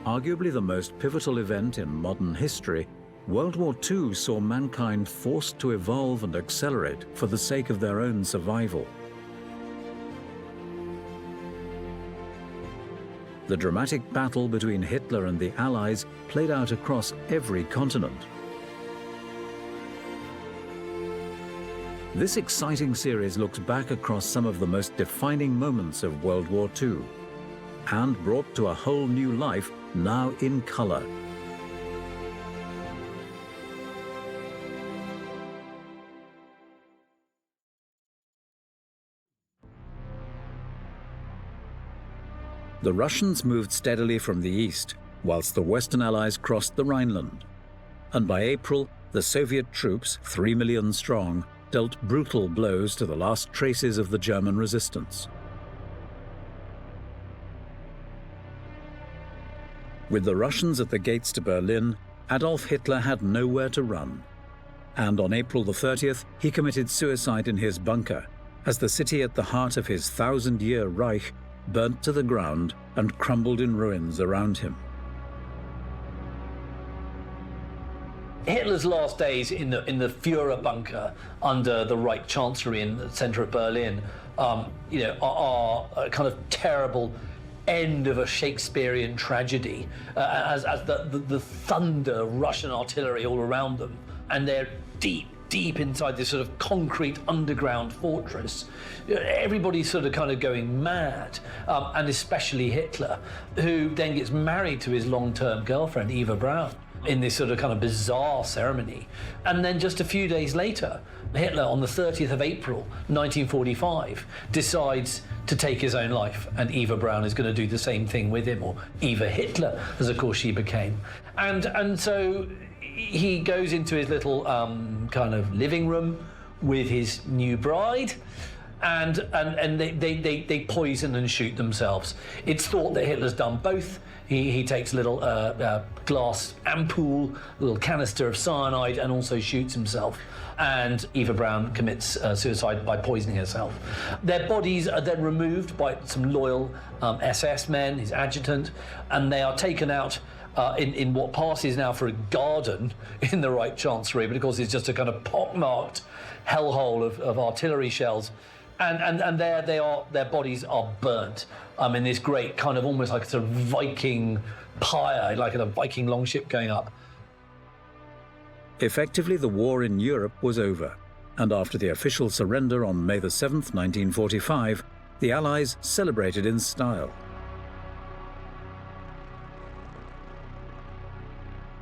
Arguably the most pivotal event in modern history, World War II saw mankind forced to evolve and accelerate for the sake of their own survival. The dramatic battle between Hitler and the Allies played out across every continent. This exciting series looks back across some of the most defining moments of World War II and brought to a whole new life now in color. The Russians moved steadily from the east, whilst the Western Allies crossed the Rhineland. And by April, the Soviet troops, 3 million strong, dealt brutal blows to the last traces of the German resistance. With the Russians at the gates to Berlin, Adolf Hitler had nowhere to run. And on April the 30th, he committed suicide in his bunker, as the city at the heart of his 1,000-year Reich burnt to the ground and crumbled in ruins around him. Hitler's last days in the Führer bunker under the Reich Chancellery in the centre of Berlin, are a kind of terrible end of a Shakespearean tragedy, as the thunder Russian artillery all around them, and they're deep inside this sort of concrete underground fortress. Everybody's sort of kind of going mad, and especially Hitler, who then gets married to his long-term girlfriend, Eva Braun, in this sort of kind of bizarre ceremony. And then just a few days later, Hitler, on the 30th of April, 1945, decides to take his own life, and Eva Braun is going to do the same thing with him, or Eva Hitler, as of course she became. And so he goes into his little kind of living room with his new bride, and they poison and shoot themselves. It's thought that Hitler's done both. He takes a little glass ampoule, a little canister of cyanide, and also shoots himself. And Eva Braun commits suicide by poisoning herself. Their bodies are then removed by some loyal SS men, his adjutant, and they are taken out in what passes now for a garden in the Reich Chancellery, but of course it's just a kind of pockmarked hellhole of artillery shells. And there they are, their bodies are burnt in this great kind of almost like a sort of Viking pyre, like a Viking longship going up. Effectively, the war in Europe was over, and after the official surrender on May the 7th, 1945, the Allies celebrated in style.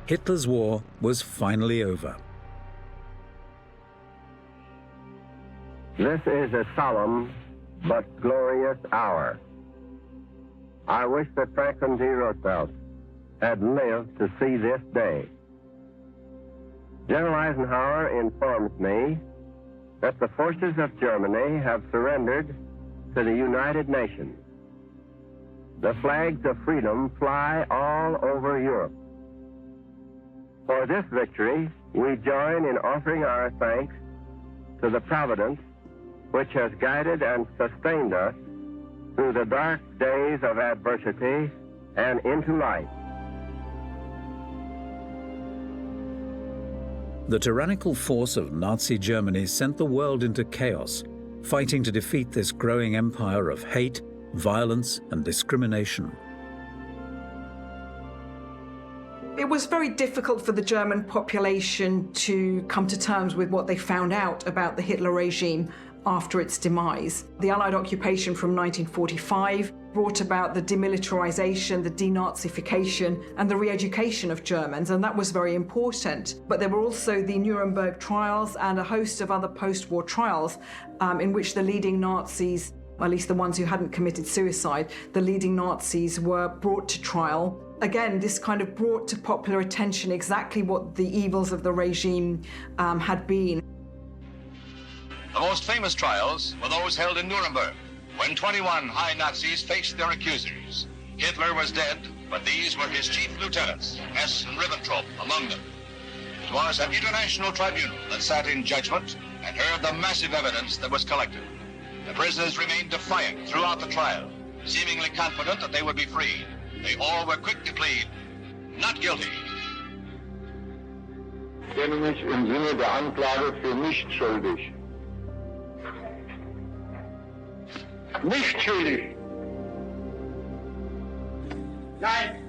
Hitler's war was finally over. This is a solemn but glorious hour. I wish that Franklin D. Roosevelt had lived to see this day. General Eisenhower informs me that the forces of Germany have surrendered to the United Nations. The flags of freedom fly all over Europe. For this victory, we join in offering our thanks to the Providence which has guided and sustained us through the dark days of adversity and into light. The tyrannical force of Nazi Germany sent the world into chaos, fighting to defeat this growing empire of hate, violence, and discrimination. It was very difficult for the German population to come to terms with what they found out about the Hitler regime after its demise. The Allied occupation from 1945 brought about the demilitarization, the denazification, and the re-education of Germans, and that was very important. But there were also the Nuremberg trials and a host of other post-war trials in which the leading Nazis, at least the ones who hadn't committed suicide, the leading Nazis were brought to trial. Again, this kind of brought to popular attention exactly what the evils of the regime had been. The most famous trials were those held in Nuremberg, when 21 high Nazis faced their accusers. Hitler was dead, but these were his chief lieutenants, Hess and Ribbentrop among them. It was an international tribunal that sat in judgment and heard the massive evidence that was collected. The prisoners remained defiant throughout the trial, seemingly confident that they would be freed. They all were quick to plead not guilty. Ich kenne mich im Sinne der Anklage für nicht schuldig. Nicht schuldig. Nein.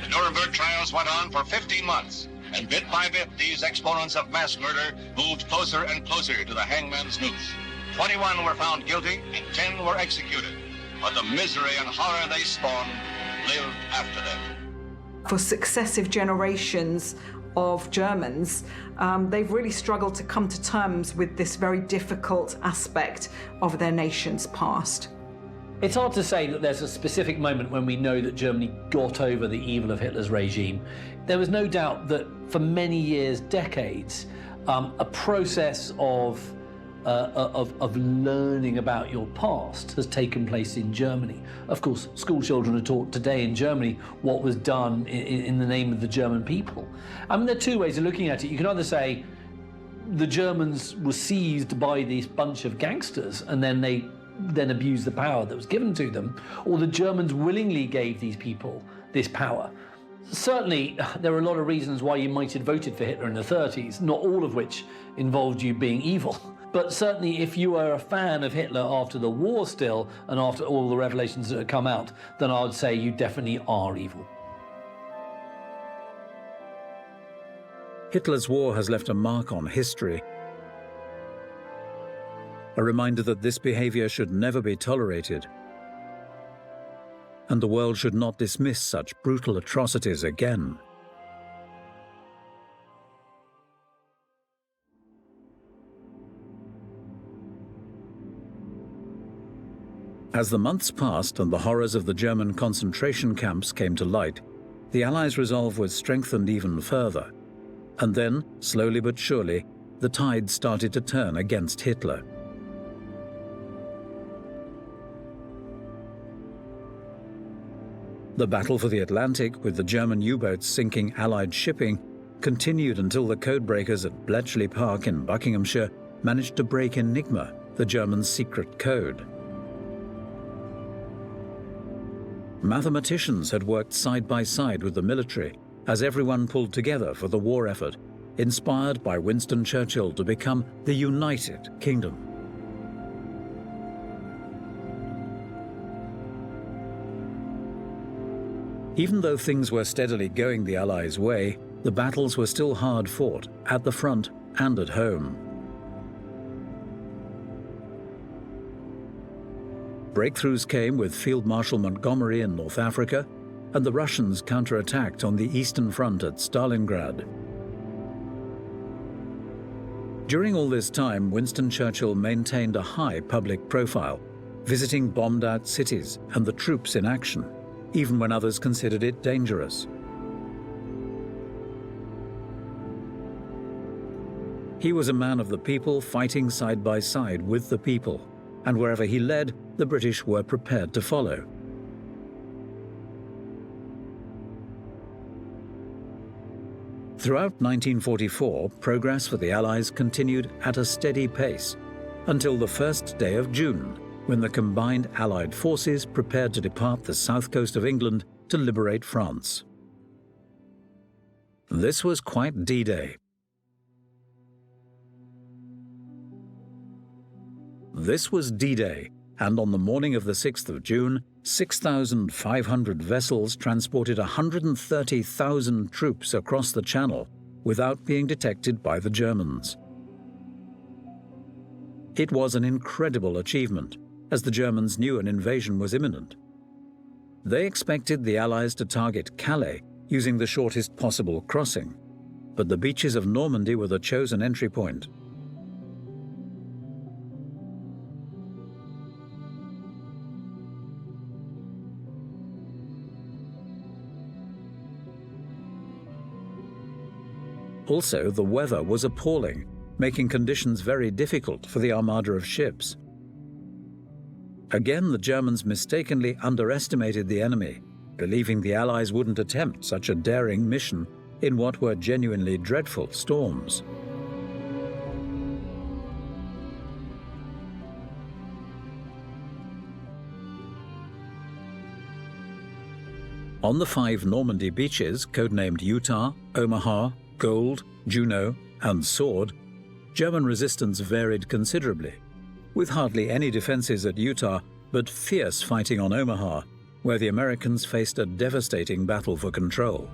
The Nuremberg trials went on for 15 months, and bit by bit, these exponents of mass murder moved closer and closer to the hangman's noose. 21 were found guilty, and 10 were executed. But the misery and horror they spawned lived after them. For successive generations of Germans, they've really struggled to come to terms with this very difficult aspect of their nation's past. It's hard to say that there's a specific moment when we know that Germany got over the evil of Hitler's regime. There was no doubt that for many years, decades, a process of learning about your past has taken place in Germany. Of course, school children are taught today in Germany what was done in the name of the German people. I mean, there are two ways of looking at it. You can either say the Germans were seized by this bunch of gangsters and then they abused the power that was given to them, or the Germans willingly gave these people this power. Certainly, there are a lot of reasons why you might have voted for Hitler in the 30s, not all of which involved you being evil. But certainly, if you are a fan of Hitler after the war still, and after all the revelations that have come out, then I would say you definitely are evil. Hitler's war has left a mark on history, a reminder that this behavior should never be tolerated, and the world should not dismiss such brutal atrocities again. As the months passed and the horrors of the German concentration camps came to light, the Allies' resolve was strengthened even further. And then, slowly but surely, the tide started to turn against Hitler. The battle for the Atlantic, with the German U-boats sinking Allied shipping, continued until the codebreakers at Bletchley Park in Buckinghamshire managed to break Enigma, the Germans' secret code. Mathematicians had worked side by side with the military as everyone pulled together for the war effort, inspired by Winston Churchill to become the United Kingdom. Even though things were steadily going the Allies' way, the battles were still hard fought, at the front and at home. Breakthroughs came with Field Marshal Montgomery in North Africa, and the Russians counterattacked on the Eastern Front at Stalingrad. During all this time, Winston Churchill maintained a high public profile, visiting bombed-out cities and the troops in action, even when others considered it dangerous. He was a man of the people, fighting side by side with the people, and wherever he led, the British were prepared to follow. Throughout 1944, progress for the Allies continued at a steady pace, until the first day of June, when the combined Allied forces prepared to depart the south coast of England to liberate France. This was quite D-Day. This was D-Day, and on the morning of the 6th of June, 6,500 vessels transported 130,000 troops across the Channel without being detected by the Germans. It was an incredible achievement, as the Germans knew an invasion was imminent. They expected the Allies to target Calais using the shortest possible crossing, but the beaches of Normandy were the chosen entry point. Also, the weather was appalling, making conditions very difficult for the armada of ships. Again, the Germans mistakenly underestimated the enemy, believing the Allies wouldn't attempt such a daring mission in what were genuinely dreadful storms. On the 5 Normandy beaches, codenamed Utah, Omaha, Gold, Juno, and Sword, German resistance varied considerably, with hardly any defenses at Utah, but fierce fighting on Omaha, where the Americans faced a devastating battle for control.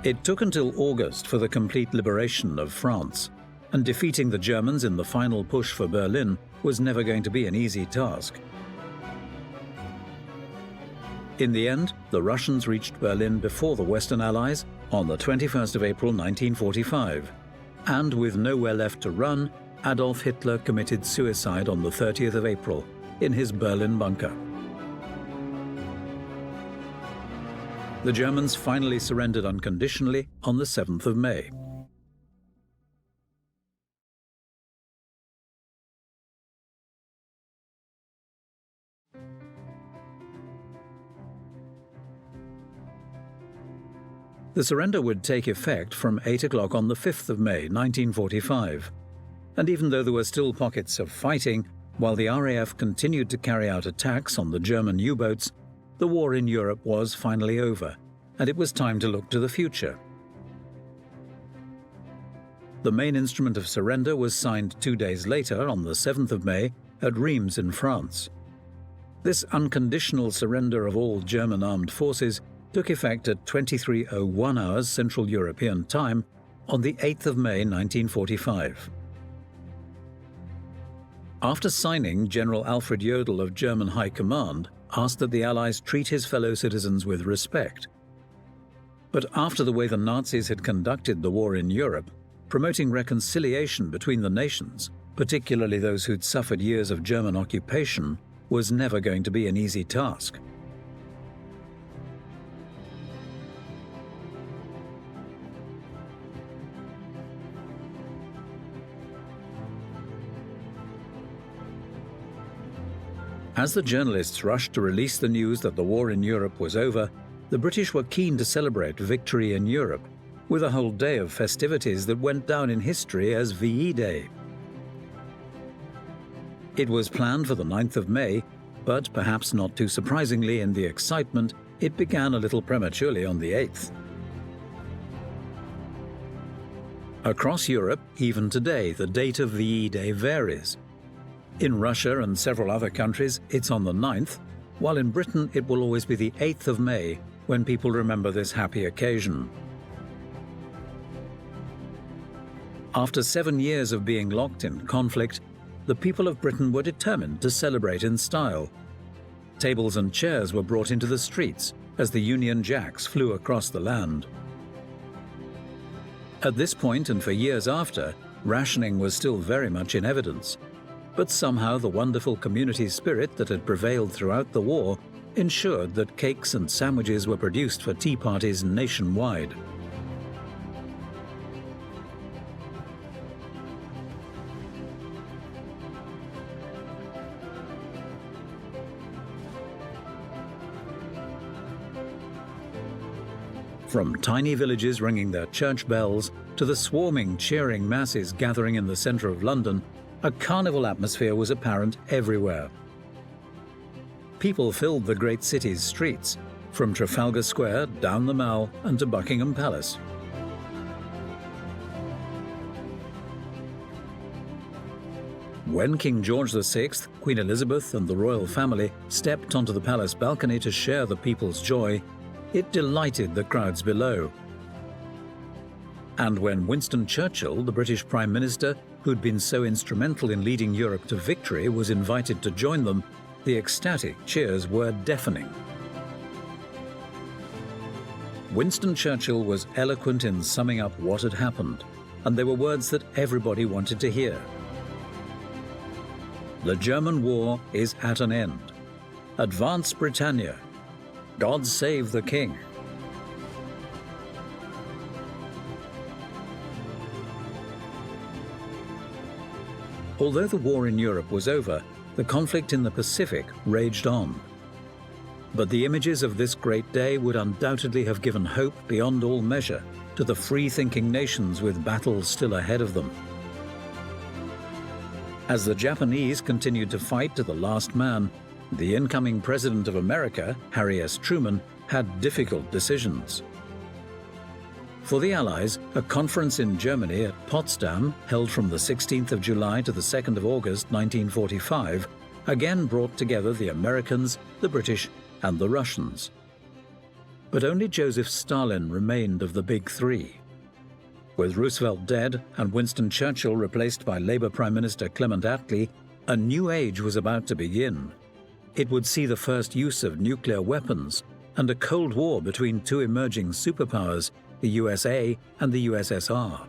It took until August for the complete liberation of France, and defeating the Germans in the final push for Berlin was never going to be an easy task. In the end, the Russians reached Berlin before the Western Allies on the 21st of April 1945, and with nowhere left to run, Adolf Hitler committed suicide on the 30th of April in his Berlin bunker. The Germans finally surrendered unconditionally on the 7th of May. The surrender would take effect from 8 o'clock on the 5th of May 1945, and even though there were still pockets of fighting, while the RAF continued to carry out attacks on the German U-boats, the war in Europe was finally over, and it was time to look to the future. The main instrument of surrender was signed 2 days later, on the 7th of May, at Reims in France. This unconditional surrender of all German armed forces took effect at 23:01 hours Central European Time on the 8th of May 1945. After signing, General Alfred Jodl of German High Command asked that the Allies treat his fellow citizens with respect. But after the way the Nazis had conducted the war in Europe, promoting reconciliation between the nations, particularly those who'd suffered years of German occupation, was never going to be an easy task. As the journalists rushed to release the news that the war in Europe was over, the British were keen to celebrate victory in Europe, with a whole day of festivities that went down in history as VE Day. It was planned for the 9th of May, but perhaps not too surprisingly in the excitement, it began a little prematurely on the 8th. Across Europe, even today, the date of VE Day varies. In Russia and several other countries, it's on the 9th, while in Britain it will always be the 8th of May when people remember this happy occasion. After 7 years of being locked in conflict, the people of Britain were determined to celebrate in style. Tables and chairs were brought into the streets as the Union Jacks flew across the land. At this point, and for years after, rationing was still very much in evidence. But somehow the wonderful community spirit that had prevailed throughout the war ensured that cakes and sandwiches were produced for tea parties nationwide. From tiny villages ringing their church bells to the swarming, cheering masses gathering in the centre of London, a carnival atmosphere was apparent everywhere. People filled the great city's streets, from Trafalgar Square down the Mall and to Buckingham Palace. When King George VI, Queen Elizabeth and the royal family stepped onto the palace balcony to share the people's joy, it delighted the crowds below. And when Winston Churchill, the British Prime Minister, who'd been so instrumental in leading Europe to victory, was invited to join them, the ecstatic cheers were deafening. Winston Churchill was eloquent in summing up what had happened, and they were words that everybody wanted to hear. The German war is at an end. Advance Britannia. God save the King. Although the war in Europe was over, the conflict in the Pacific raged on. But the images of this great day would undoubtedly have given hope beyond all measure to the free-thinking nations with battles still ahead of them. As the Japanese continued to fight to the last man, the incoming President of America, Harry S. Truman, had difficult decisions. For the Allies, a conference in Germany at Potsdam, held from the 16th of July to the 2nd of August 1945, again brought together the Americans, the British, and the Russians. But only Joseph Stalin remained of the big three. With Roosevelt dead and Winston Churchill replaced by Labour Prime Minister Clement Attlee, a new age was about to begin. It would see the first use of nuclear weapons and a Cold War between two emerging superpowers, the USA and the USSR.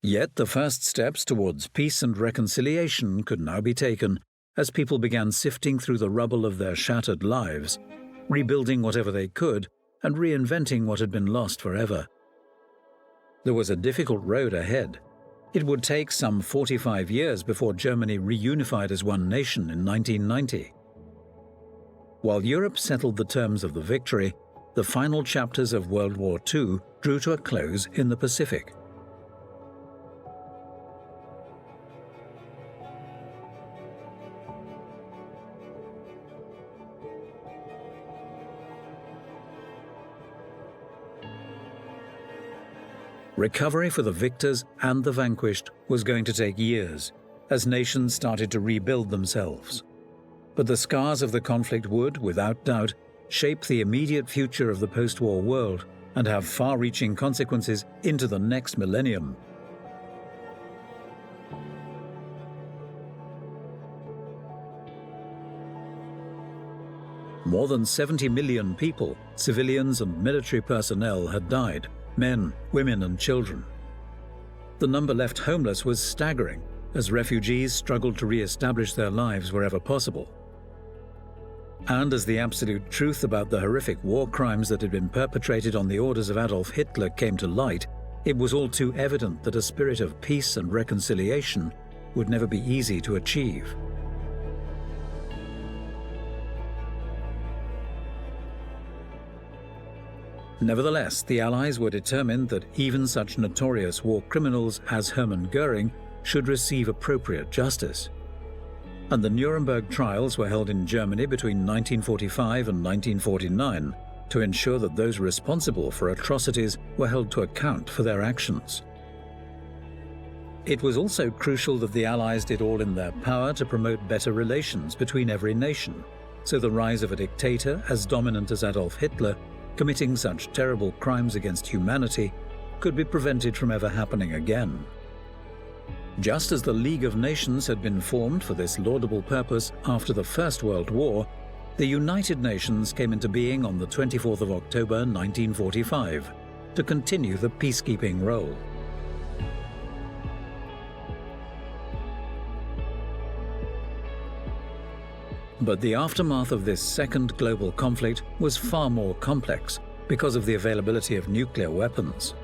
Yet the first steps towards peace and reconciliation could now be taken as people began sifting through the rubble of their shattered lives, rebuilding whatever they could and reinventing what had been lost forever. There was a difficult road ahead. It would take some 45 years before Germany reunified as one nation in 1990. While Europe settled the terms of the victory, the final chapters of World War II drew to a close in the Pacific. Recovery for the victors and the vanquished was going to take years, as nations started to rebuild themselves. But the scars of the conflict would, without doubt, shape the immediate future of the post-war world and have far-reaching consequences into the next millennium. More than 70 million people, civilians and military personnel, had died. Men, women and children. The number left homeless was staggering as refugees struggled to re-establish their lives wherever possible. And as the absolute truth about the horrific war crimes that had been perpetrated on the orders of Adolf Hitler came to light, it was all too evident that a spirit of peace and reconciliation would never be easy to achieve. Nevertheless, the Allies were determined that even such notorious war criminals as Hermann Göring should receive appropriate justice. And the Nuremberg trials were held in Germany between 1945 and 1949 to ensure that those responsible for atrocities were held to account for their actions. It was also crucial that the Allies did all in their power to promote better relations between every nation, so the rise of a dictator as dominant as Adolf Hitler committing such terrible crimes against humanity could be prevented from ever happening again. Just as the League of Nations had been formed for this laudable purpose after the First World War, the United Nations came into being on the 24th of October 1945 to continue the peacekeeping role. But the aftermath of this second global conflict was far more complex because of the availability of nuclear weapons.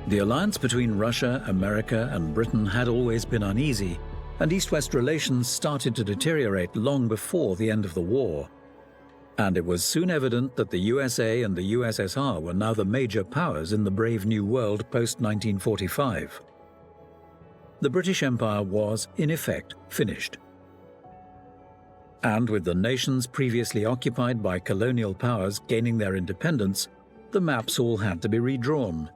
The alliance between Russia, America, and Britain had always been uneasy, and East-West relations started to deteriorate long before the end of the war. And it was soon evident that the USA and the USSR were now the major powers in the brave new world post-1945. The British Empire was, in effect, finished. And with the nations previously occupied by colonial powers gaining their independence, the maps all had to be redrawn.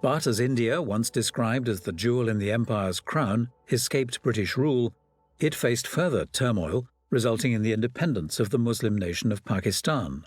But as India, once described as the jewel in the empire's crown, escaped British rule, it faced further turmoil, resulting in the independence of the Muslim nation of Pakistan.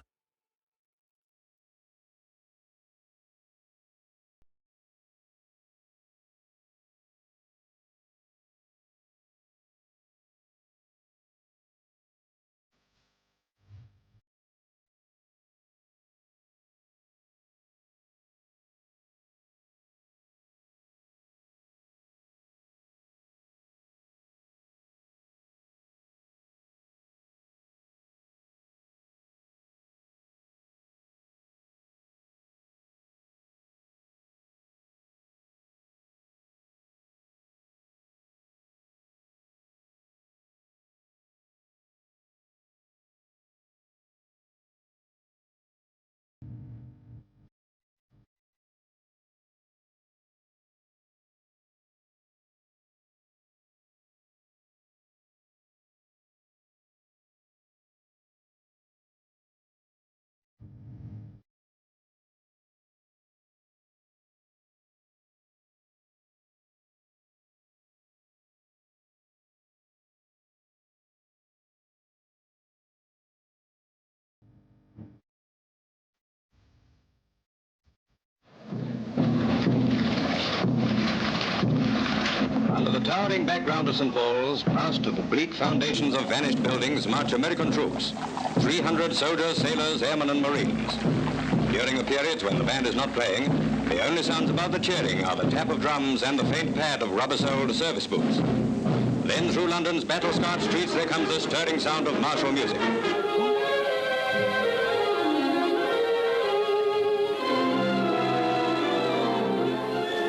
towering background of St. Paul's, past the bleak foundations of vanished buildings, march American troops. 300 soldiers, sailors, airmen, and marines. During the periods when the band is not playing, the only sounds above the cheering are the tap of drums and the faint pad of rubber-soled service boots. Then through London's battle-scarred streets there comes the stirring sound of martial music.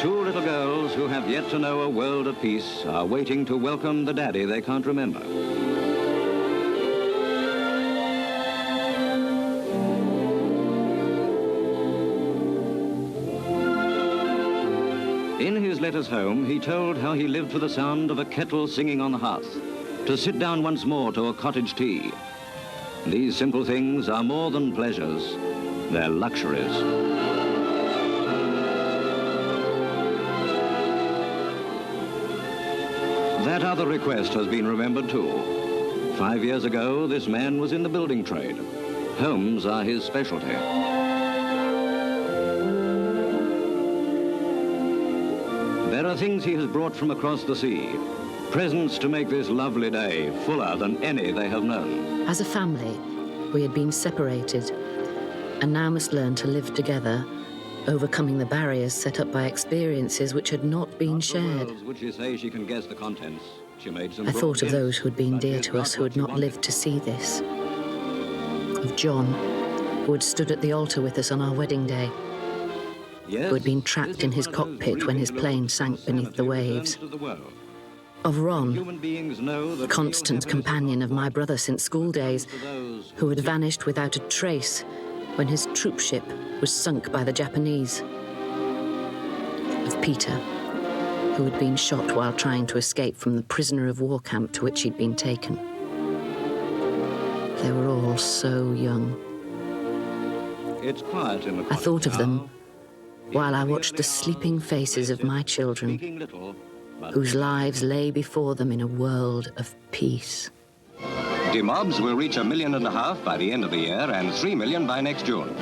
Two little girls who have yet to know a world of peace are waiting to welcome the daddy they can't remember. In his letters home, he told how he lived for the sound of a kettle singing on the hearth, to sit down once more to a cottage tea. These simple things are more than pleasures, they're luxuries. That other request has been remembered too. 5 years ago, this man was in the building trade. Homes are his specialty. There are things he has brought from across the sea, presents to make this lovely day fuller than any they have known. As a family, we had been separated and now must learn to live together, overcoming the barriers set up by experiences which had not been shared. Would she say she can guess the contents? She made some I thought of those who had been dear to us who had not lived to see this. Of John, who had stood at the altar with us on our wedding day, who had been trapped in his cockpit when his plane sank beneath the waves. Of Ron, the constant companion of my brother since school days, who had vanished without a trace when his troop ship was sunk by the Japanese. Of Peter, who had been shot while trying to escape from the prisoner of war camp to which he'd been taken. They were all so young. It's quiet in the I thought of them while I watched the sleeping faces of my children, whose lives lay before them in a world of peace. Demobs will reach 1.5 million by the end of the year and 3 million by next June.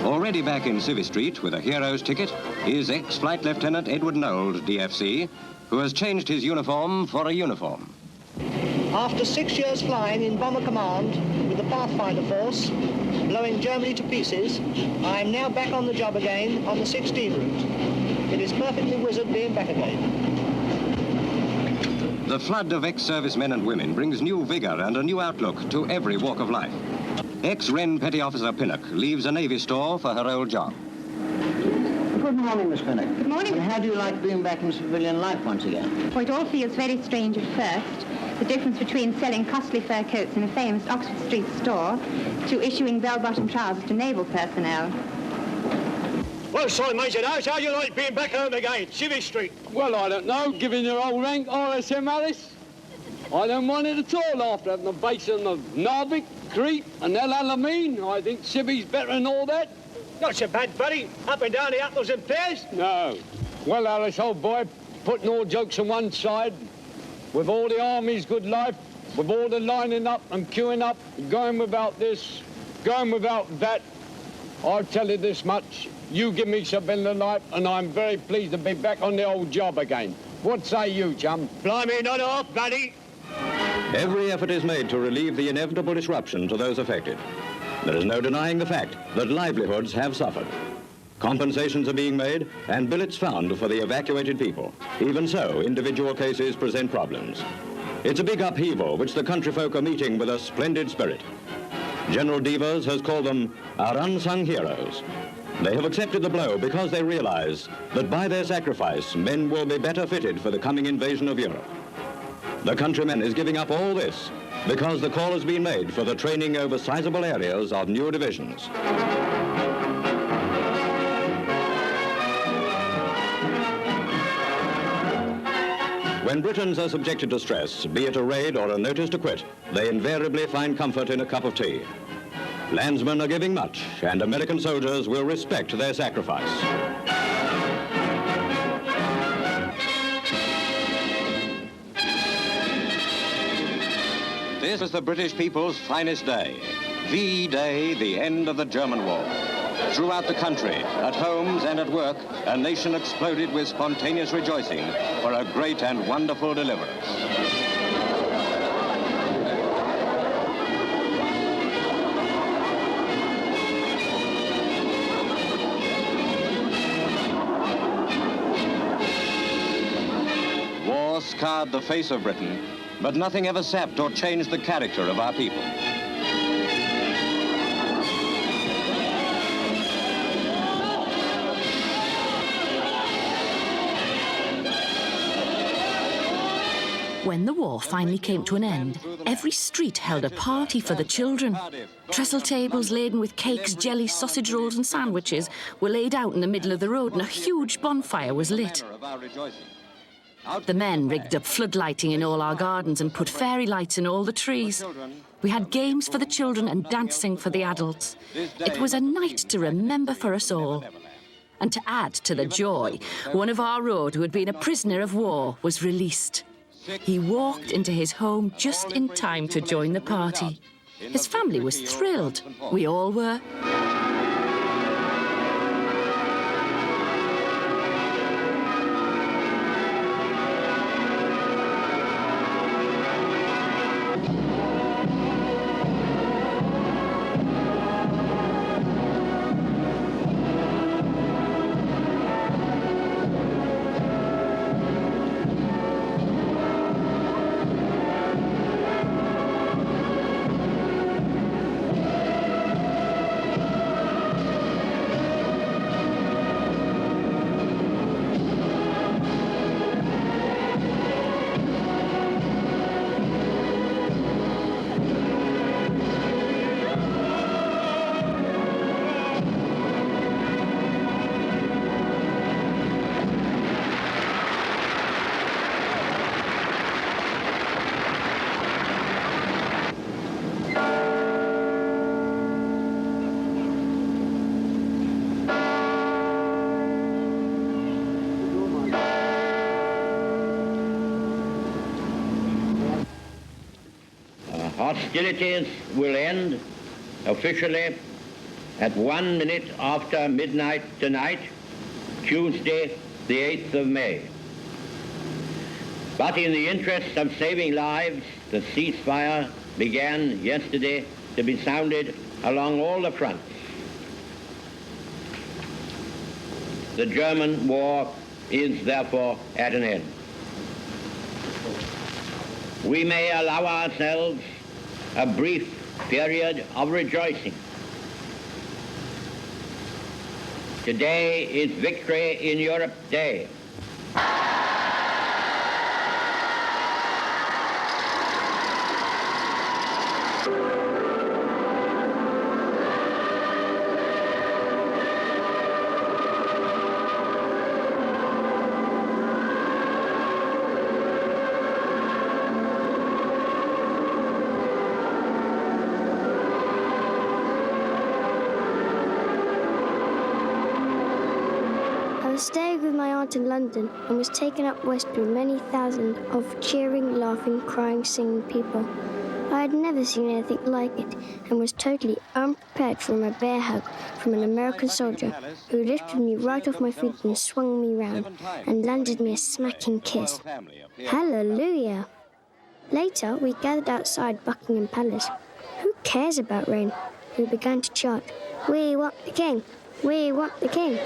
Already back in Civvy Street with a hero's ticket is ex-Flight Lieutenant Edward Nold, DFC, who has changed his uniform for a uniform. After 6 years flying in Bomber Command with the Pathfinder Force, blowing Germany to pieces, I am now back on the job again on the 16 route. It is perfectly wizard being back again. The flood of ex-servicemen and women brings new vigor and a new outlook to every walk of life. Ex-Wren Petty Officer Pinnock leaves a Navy store for her old job. Good morning, Miss Pinnock. Good morning. And how do you like being back in civilian life once again? Well, it all feels very strange at first. The difference between selling costly fur coats in a famous Oxford Street store to issuing bell-bottom trousers to naval personnel. Well, Simon Major, how do you like being back home again, Civvy Street? Well, I don't know, given your old rank, RSM Alice. I don't mind it at all after having a base on the Narvik, Crete and El Alamein. I think Civvy's better than all that. Not so bad, buddy. Up and down the apples and pears. No. Well, Alice, old boy, putting all jokes on one side, with all the Army's good life, with all the lining up and queuing up, going without this, going without that, I'll tell you this much. You give me civilian life, and I'm very pleased to be back on the old job again. What say you, chum? Blimey, not off, buddy. Every effort is made to relieve the inevitable disruption to those affected. There is no denying the fact that livelihoods have suffered. Compensations are being made and billets found for the evacuated people. Even so, individual cases present problems. It's a big upheaval which the country folk are meeting with a splendid spirit. General Devers has called them our unsung heroes. They have accepted the blow because they realize that by their sacrifice, men will be better fitted for the coming invasion of Europe. The countryman is giving up all this because the call has been made for the training over sizable areas of new divisions. When Britons are subjected to stress, be it a raid or a notice to quit, they invariably find comfort in a cup of tea. Landsmen are giving much, and American soldiers will respect their sacrifice. This is the British people's finest day. V-Day, the end of the German war. Throughout the country, at homes and at work, a nation exploded with spontaneous rejoicing for a great and wonderful deliverance. War scarred the face of Britain, but nothing ever sapped or changed the character of our people. When the war finally came to an end, every street held a party for the children. Trestle tables laden with cakes, jelly, sausage rolls and sandwiches were laid out in the middle of the road, and a huge bonfire was lit. The men rigged up floodlighting in all our gardens and put fairy lights in all the trees. We had games for the children and dancing for the adults. It was a night to remember for us all. And to add to the joy, one of our road who had been a prisoner of war was released. He walked into his home just in time to join the party. His family was thrilled. We all were. Hostilities will end officially at 1 minute after midnight tonight, Tuesday, the 8th of May. But in the interest of saving lives, the ceasefire began yesterday to be sounded along all the fronts. The German war is therefore at an end. We may allow ourselves a brief period of rejoicing. Today is Victory in Europe Day. I stayed with my aunt in London and was taken up west with many thousands of cheering, laughing, crying, singing people. I had never seen anything like it and was totally unprepared for a bear hug from an American soldier who lifted me right off my feet and swung me round and landed me a smacking kiss. Hallelujah! Later, we gathered outside Buckingham Palace. Who cares about rain? We began to chant, "We want the king! We want the king!"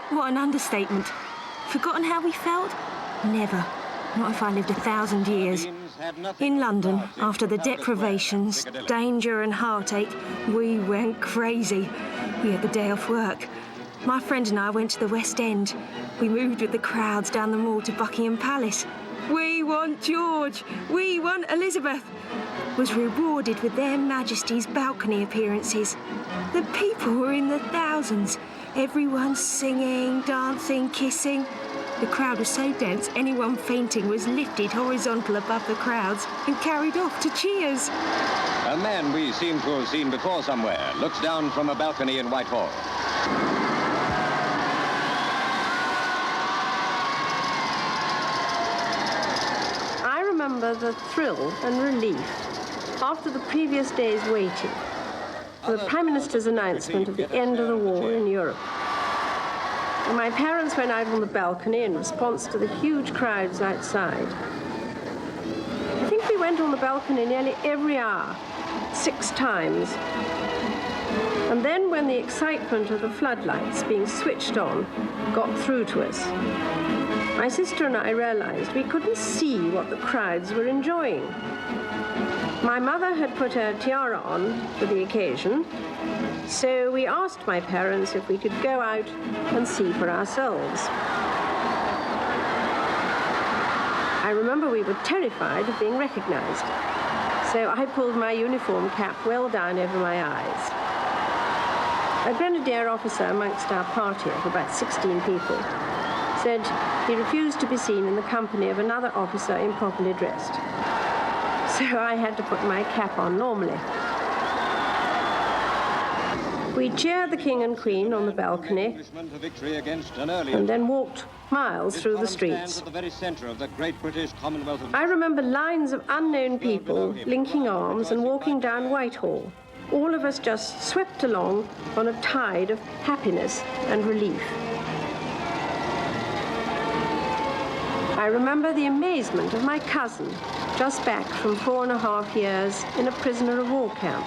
What an understatement. Forgotten how we felt? Never. Not if I lived 1,000 years. In London, after the deprivations, danger and heartache, we went crazy. We had the day off work. My friend and I went to the West End. We moved with the crowds down the Mall to Buckingham Palace. "We want George, we want Elizabeth," was rewarded with their Majesties' balcony appearances. The people were in the thousands, everyone singing, dancing, kissing. The crowd was so dense, anyone fainting was lifted horizontal above the crowds and carried off to cheers. A man we seem to have seen before somewhere looks down from a balcony in Whitehall. I remember the thrill and relief after the previous day's waiting for the Prime Minister's announcement of the end of the war in Europe. And my parents went out on the balcony in response to the huge crowds outside. I think we went on the balcony nearly every hour, 6 times. And then when the excitement of the floodlights being switched on got through to us, my sister and I realized we couldn't see what the crowds were enjoying. My mother had put her tiara on for the occasion, so we asked my parents if we could go out and see for ourselves. I remember we were terrified of being recognized, so I pulled my uniform cap well down over my eyes. A grenadier officer amongst our party of about 16 people said he refused to be seen in the company of another officer improperly dressed. So I had to put my cap on normally. We cheered the King and Queen on the balcony and then walked miles through the streets. I remember lines of unknown people linking arms and walking down Whitehall. All of us just swept along on a tide of happiness and relief. I remember the amazement of my cousin, just back from 4.5 years in a prisoner of war camp,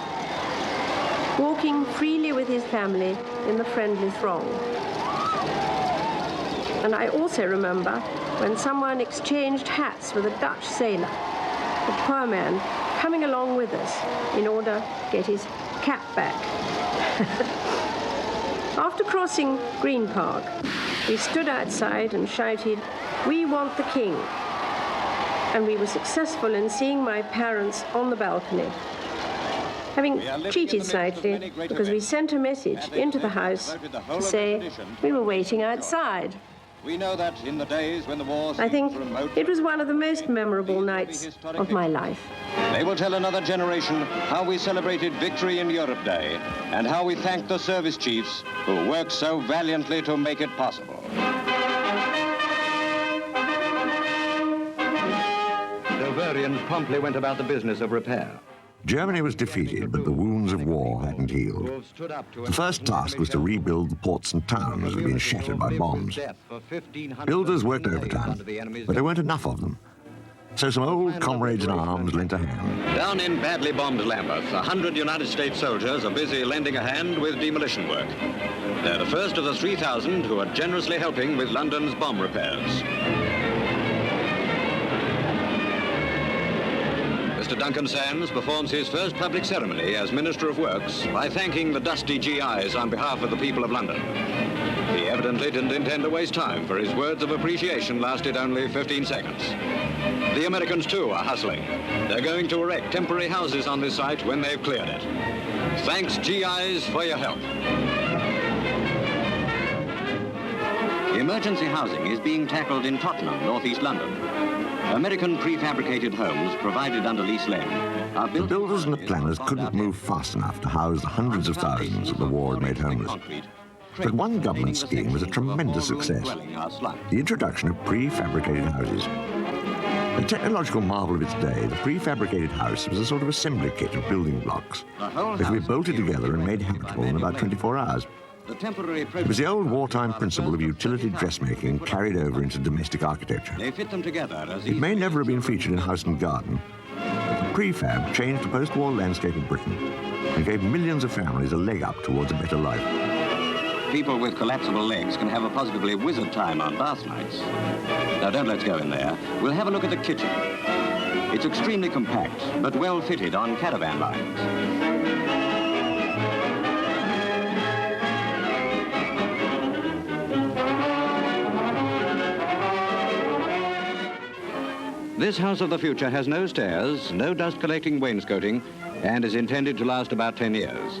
walking freely with his family in the friendly throng. And I also remember when someone exchanged hats with a Dutch sailor, the poor man coming along with us in order to get his cap back. After crossing Green Park, we stood outside and shouted, "We want the King." And we were successful in seeing my parents on the balcony, having cheated slightly because we sent a message into the house to say we were waiting outside. We know that in the days when the wars I think it was one of the most memorable nights of my life. They will tell another generation how we celebrated Victory in Europe Day and how we thank the service chiefs who worked so valiantly to make it possible. The Bavarians promptly went about the business of repair. Germany was defeated, but the wounds of war hadn't healed. The first task was to rebuild the ports and towns that had been shattered by bombs. Builders worked overtime, but there weren't enough of them. So some old comrades in arms lent a hand. Down in badly bombed Lambeth, 100 United States soldiers are busy lending a hand with demolition work. They're the first of the 3,000 who are generously helping with London's bomb repairs. Mr. Duncan Sands performs his first public ceremony as Minister of Works by thanking the dusty GIs on behalf of the people of London. He evidently didn't intend to waste time, for his words of appreciation lasted only 15 seconds. The Americans, too, are hustling. They're going to erect temporary houses on this site when they've cleared it. Thanks, GIs, for your help. Emergency housing is being tackled in Tottenham, northeast London. American prefabricated homes provided under lease lend are built. The builders and the planners couldn't move fast enough to house the hundreds of thousands that the war had made homeless. But one government scheme was a tremendous success: the introduction of prefabricated houses. A technological marvel of its day, the prefabricated house was a sort of assembly kit of building blocks that could be bolted together and made habitable in about 24 hours. It was the old wartime principle of utility dressmaking carried over into domestic architecture. It may never have been featured in House and Garden, but the prefab changed the post-war landscape of Britain and gave millions of families a leg up towards a better life. People with collapsible legs can have a positively wizard time on bath nights. Now, don't let's go in there. We'll have a look at the kitchen. It's extremely compact, but well fitted on caravan lines. This house of the future has no stairs, no dust-collecting wainscoting, and is intended to last about 10 years.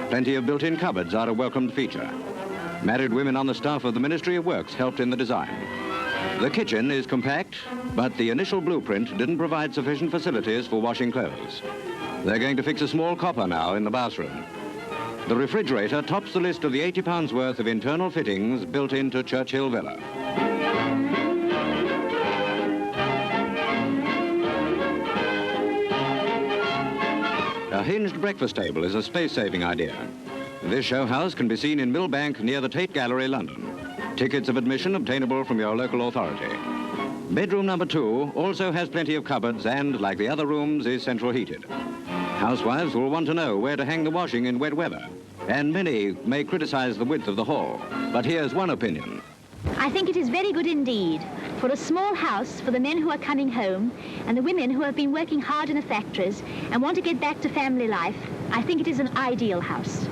Plenty of built-in cupboards are a welcomed feature. Married women on the staff of the Ministry of Works helped in the design. The kitchen is compact, but the initial blueprint didn't provide sufficient facilities for washing clothes. They're going to fix a small copper now in the bathroom. The refrigerator tops the list of the £80 worth of internal fittings built into Churchill Villa. A hinged breakfast table is a space-saving idea. This show house can be seen in Millbank near the Tate Gallery, London. Tickets of admission obtainable from your local authority. Bedroom number 2 also has plenty of cupboards and, like the other rooms, is central heated. Housewives will want to know where to hang the washing in wet weather, and many may criticize the width of the hall. But here's one opinion. I think it is very good indeed. For a small house for the men who are coming home and the women who have been working hard in the factories and want to get back to family life, I think it is an ideal house.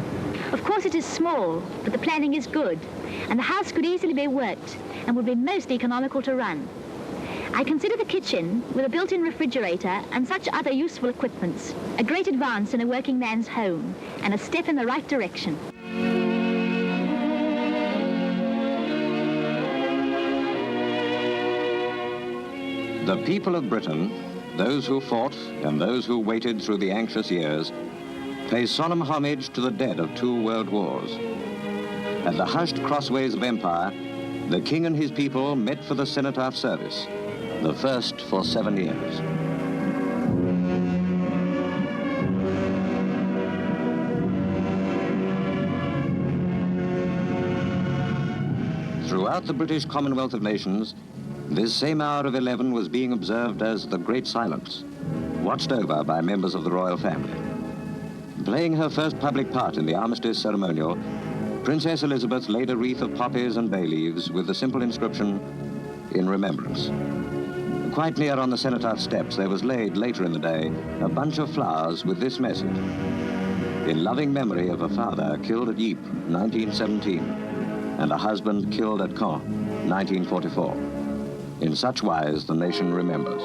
Of course it is small, but the planning is good, and the house could easily be worked and would be most economical to run. I consider the kitchen, with a built-in refrigerator and such other useful equipments, a great advance in a working man's home and a step in the right direction. The people of Britain, those who fought and those who waited through the anxious years, pay solemn homage to the dead of 2 world wars. At the hushed crossways of empire, the king and his people met for the cenotaph service, the first for 7 years. Throughout the British Commonwealth of Nations, this same hour of 11 was being observed as the Great Silence, watched over by members of the royal family. Playing her first public part in the armistice ceremonial, Princess Elizabeth laid a wreath of poppies and bay leaves with the simple inscription, "In remembrance." Quite near on the cenotaph steps, there was laid, later in the day, a bunch of flowers with this message: "In loving memory of a father killed at Ypres, 1917, and a husband killed at Caen, 1944. In such wise the nation remembers."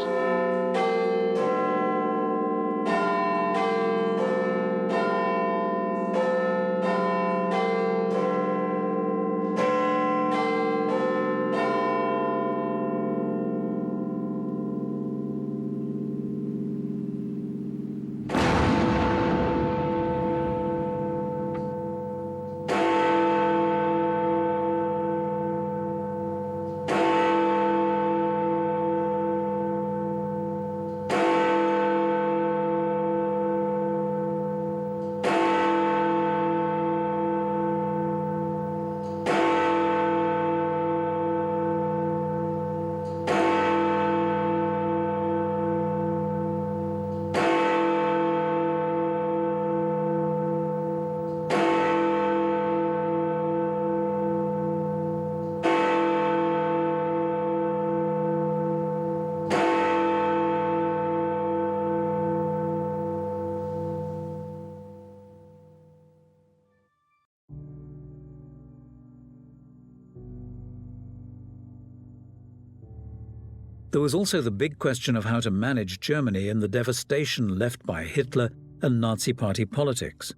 There was also the big question of how to manage Germany in the devastation left by Hitler and Nazi Party politics,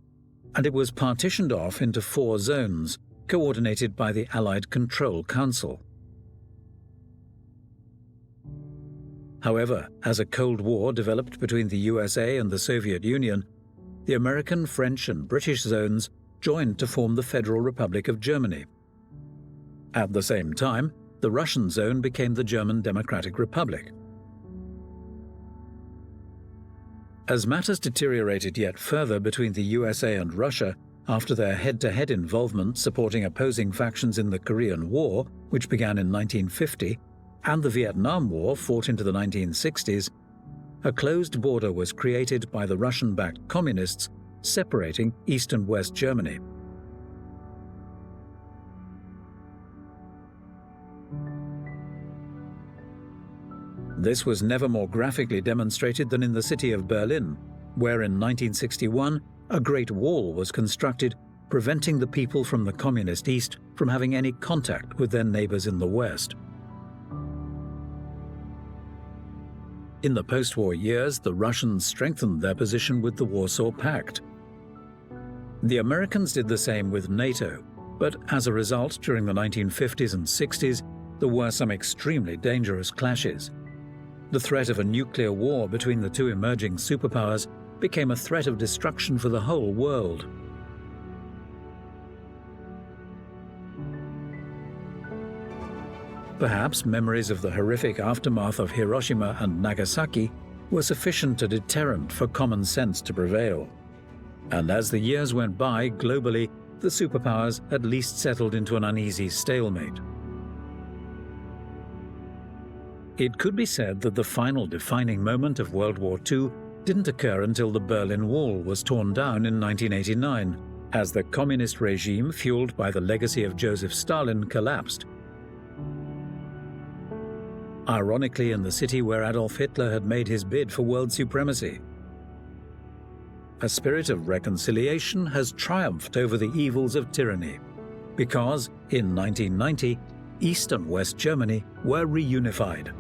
and it was partitioned off into 4 zones, coordinated by the Allied Control Council. However, as a Cold War developed between the USA and the Soviet Union, the American, French and British zones joined to form the Federal Republic of Germany. At the same time, the Russian zone became the German Democratic Republic. As matters deteriorated yet further between the USA and Russia after their head-to-head involvement supporting opposing factions in the Korean War, which began in 1950, and the Vietnam War fought into the 1960s, a closed border was created by the Russian-backed communists, separating East and West Germany. This was never more graphically demonstrated than in the city of Berlin, where in 1961 a Great Wall was constructed, preventing the people from the Communist East from having any contact with their neighbors in the West. In the post-war years, the Russians strengthened their position with the Warsaw Pact. The Americans did the same with NATO, but as a result, during the 1950s and 60s, there were some extremely dangerous clashes. The threat of a nuclear war between the two emerging superpowers became a threat of destruction for the whole world. Perhaps memories of the horrific aftermath of Hiroshima and Nagasaki were sufficient a deterrent for common sense to prevail. And as the years went by, globally, the superpowers at least settled into an uneasy stalemate. It could be said that the final defining moment of World War II didn't occur until the Berlin Wall was torn down in 1989, as the communist regime, fueled by the legacy of Joseph Stalin, collapsed. Ironically, in the city where Adolf Hitler had made his bid for world supremacy. A spirit of reconciliation has triumphed over the evils of tyranny, because in 1990, East and West Germany were reunified.